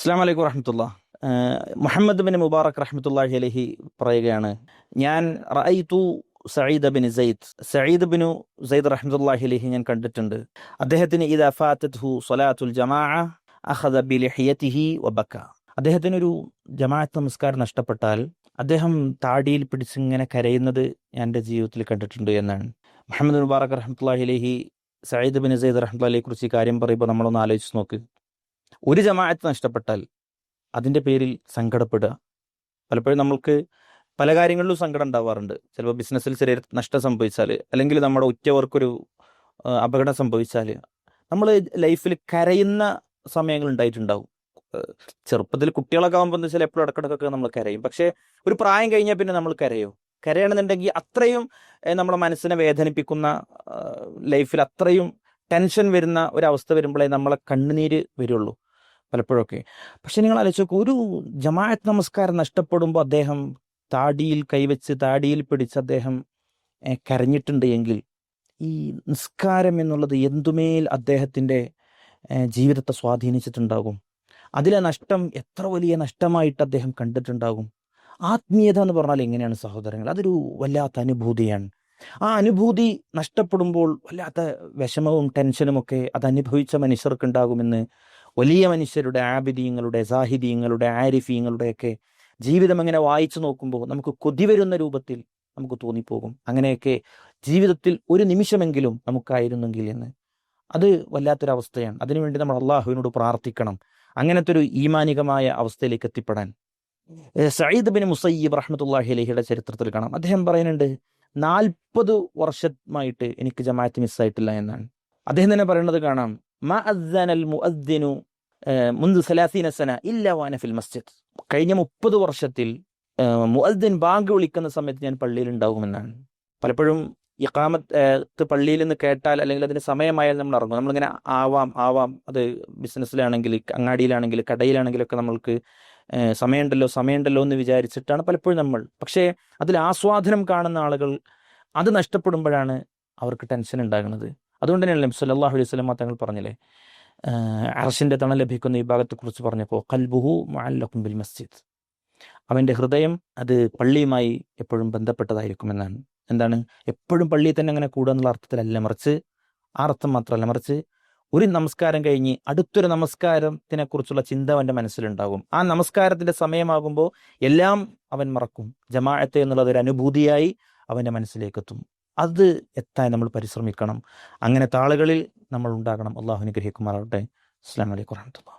അസ്സലാമു അലൈക്കും വറഹ്മത്തുള്ളാ. Muhammad bin Mubarak റഹ്മത്തുള്ളാഹി അലൈഹി പറയുകയാണ്, ഞാൻ റഅയ്തു സഈദ് ബിനു സയ്യിദ് റഹ്മത്തുള്ളാഹി അലൈഹി ഞാൻ കണ്ടിട്ടുണ്ട്. അദ്ദേഹത്തിന് ഇദാ ഫാതത്ഹു സ്വലാത്തുൽ ജമാഅ അഖദ ബിലിഹിയതിഹി വബക. അദ്ദേഹത്തിനൊരു ജമാഅത്ത് നമസ്കാരം നഷ്ടപ്പെട്ടാൽ അദ്ദേഹം താടിയിൽ പിടിച്ചിങ്ങനെ കരയുന്നത് ഞാൻ എൻ്റെ ജീവിതത്തിൽ കണ്ടിട്ടുണ്ട് എന്നാണ്. മുഹമ്മദ് ബിൻ മുബാറക് റഹ്മത്തുള്ളാഹി അലൈഹി സഈദ് ബിൻ സയ്യിദ് റഹ്മത്തുള്ളാഹി അലൈഹിയെ കുറിച്ച് ഈ കാര്യം പറയുമ്പോൾ നമ്മളൊന്ന് ആലോചിച്ച് നോക്ക്. ഒരു ജമാഅത്ത് നഷ്ടപ്പെട്ടാൽ അതിൻ്റെ പേരിൽ സങ്കടപ്പെടുക. പലപ്പോഴും നമ്മൾക്ക് പല കാര്യങ്ങളിലും സങ്കടം ഉണ്ടാവാറുണ്ട്. ചിലപ്പോൾ ബിസിനസ്സിൽ ചെറിയ നഷ്ടം സംഭവിച്ചാൽ, അല്ലെങ്കിൽ നമ്മുടെ ഉറ്റവർക്കൊരു അപകടം സംഭവിച്ചാൽ നമ്മൾ ലൈഫിൽ കരയുന്ന സമയങ്ങൾ ഉണ്ടായിട്ടുണ്ടാവും. ചെറുപ്പത്തിൽ കുട്ടികളൊക്കെ ആകുമ്പോൾ എന്താ വെച്ചാൽ എപ്പോഴും ഇടക്കിടക്കൊക്കെ നമ്മൾ കരയും. പക്ഷേ ഒരു പ്രായം കഴിഞ്ഞാൽ പിന്നെ നമ്മൾ കരയണമെന്നുണ്ടെങ്കിൽ അത്രയും നമ്മുടെ മനസ്സിനെ വേദനിപ്പിക്കുന്ന, ലൈഫിൽ അത്രയും ടെൻഷൻ വരുന്ന ഒരവസ്ഥ വരുമ്പോഴേ നമ്മളെ കണ്ണുനീര് വരുള്ളൂ പലപ്പോഴൊക്കെ. പക്ഷെ നിങ്ങൾ ആലോചിച്ച് നോക്കൂ, ഒരു ജമാഅത്ത് നമസ്കാരം നഷ്ടപ്പെടുമ്പോൾ അദ്ദേഹം താടിയിൽ കൈവച്ച് താടിയിൽ പിടിച്ച് അദ്ദേഹം കരഞ്ഞിട്ടുണ്ട് എങ്കിൽ ഈ നിസ്കാരം എന്നുള്ളത് എന്തുമേൽ അദ്ദേഹത്തിൻ്റെ ജീവിതത്തെ സ്വാധീനിച്ചിട്ടുണ്ടാകും. അതിലെ നഷ്ടം എത്ര വലിയ നഷ്ടമായിട്ട് അദ്ദേഹം കണ്ടിട്ടുണ്ടാകും. ആത്മീയത എന്ന് പറഞ്ഞാൽ എങ്ങനെയാണ് സഹോദരങ്ങൾ? അതൊരു വല്ലാത്ത അനുഭൂതിയാണ്. ആ അനുഭൂതി നഷ്ടപ്പെടുമ്പോൾ വല്ലാത്ത വിഷമവും ടെൻഷനുമൊക്കെ അത് അനുഭവിച്ച മനുഷ്യർക്കുണ്ടാകുമെന്ന് വലിയ മനുഷ്യരുടെ, ആബിദീങ്ങളുടെ, സാഹിദീങ്ങളുടെ, ആരിഫീങ്ങളുടെയൊക്കെ ജീവിതം അങ്ങനെ വായിച്ചു നോക്കുമ്പോൾ നമുക്ക് കൊതി വരുന്ന രൂപത്തിൽ നമുക്ക് തോന്നിപ്പോകും. അങ്ങനെയൊക്കെ ജീവിതത്തിൽ ഒരു നിമിഷമെങ്കിലും നമുക്കായിരുന്നെങ്കിൽ എന്ന്. അത് വല്ലാത്തൊരവസ്ഥയാണ്. അതിനുവേണ്ടി നമ്മൾ അള്ളാഹുവിനോട് പ്രാർത്ഥിക്കണം, അങ്ങനത്തെ ഒരു ഈമാനികമായ അവസ്ഥയിലേക്ക് എത്തിപ്പെടാൻ. സഈദ് ബിൻ മുസയ്യിബ് റഹ്മത്തുള്ളാഹി അലൈഹിയുടെ ചരിത്രത്തിൽ കാണാം, അദ്ദേഹം പറയുന്നുണ്ട്, 40 വർഷമായിട്ട് എനിക്ക് ജമാഅത്ത് മിസ്സായിട്ടില്ല എന്നാണ്. അദ്ദേഹം തന്നെ പറയുന്നത് കാണാം, മാ അദ്ദനൽ മുഅദ്ദിനു മുൻദു 30 സന ഇല്ലാ വഅന ഫിൽ മസ്ജിദ്. കഴിഞ്ഞ 30 വർഷത്തിൽ മുഅദ്ദിൻ ബാങ്ക് വിളിക്കുന്ന സമയത്ത് ഞാൻ പള്ളിയിൽ ഉണ്ടാകുമെന്നാണ്. പലപ്പോഴും ഇഖാമത്ത് പള്ളിയിൽ നിന്ന് കേട്ടാൽ, അല്ലെങ്കിൽ അതിന് സമയമായാൽ നമ്മൾ ഇറങ്ങും. നമ്മളിങ്ങനെ ആവാം അത് ബിസിനസ്സിലാണെങ്കിൽ, അങ്ങാടിയിലാണെങ്കിൽ, കടയിലാണെങ്കിലൊക്കെ നമ്മൾക്ക് സമയമുണ്ടല്ലോ എന്ന് വിചാരിച്ചിട്ടാണ് പലപ്പോഴും നമ്മൾ. പക്ഷേ അതിൽ ആസ്വാദനം കാണുന്ന ആളുകൾ അത് നഷ്ടപ്പെടുമ്പോഴാണ് അവർക്ക് ടെൻഷൻ ഉണ്ടാകുന്നത്. അതുകൊണ്ട് തന്നെയാണ് നബി സല്ലല്ലാഹു അലൈഹി വസല്ലം തങ്ങൾ പറഞ്ഞില്ലേ, അർശിൻ്റെ തണൽ ലഭിക്കുന്ന ഈ ഭാഗത്തെക്കുറിച്ച് പറഞ്ഞപ്പോൾ, ഖൽബുഹു മുഅല്ലഖുൻ ബിൽ മസ്ജിദ്, അവൻ്റെ ഹൃദയം അത് പള്ളിയുമായി എപ്പോഴും ബന്ധപ്പെട്ടതായിരിക്കുമെന്നാണ്. എന്താണ്, എപ്പോഴും പള്ളിയിൽ തന്നെ അങ്ങനെ കൂടുക എന്നുള്ള അർത്ഥത്തിലല്ല, മറിച്ച് ആ അർത്ഥം മാത്രമല്ല, മറിച്ച് ഒരു നമസ്കാരം കഴിഞ്ഞ് അടുത്തൊരു നമസ്കാരത്തിനെ കുറിച്ചുള്ള ചിന്ത അവൻ്റെ മനസ്സിലുണ്ടാകും. ആ നമസ്കാരത്തിൻ്റെ സമയമാകുമ്പോൾ എല്ലാം അവൻ മറക്കും. ജമാഅത്ത് എന്നുള്ളത് ഒരു അനുഭൂതിയായി അവൻ്റെ മനസ്സിലേക്ക് എത്തും. അത് എത്താൻ നമ്മൾ പരിശ്രമിക്കണം. അങ്ങനത്തെ ആളുകളിൽ നമ്മൾ ഉണ്ടാകണം. അള്ളാഹു അനുഗ്രഹിക്കുമാറാവട്ടെ. അസ്സലാമു അലൈക്കും വറഹ്മത്തുള്ളാഹി.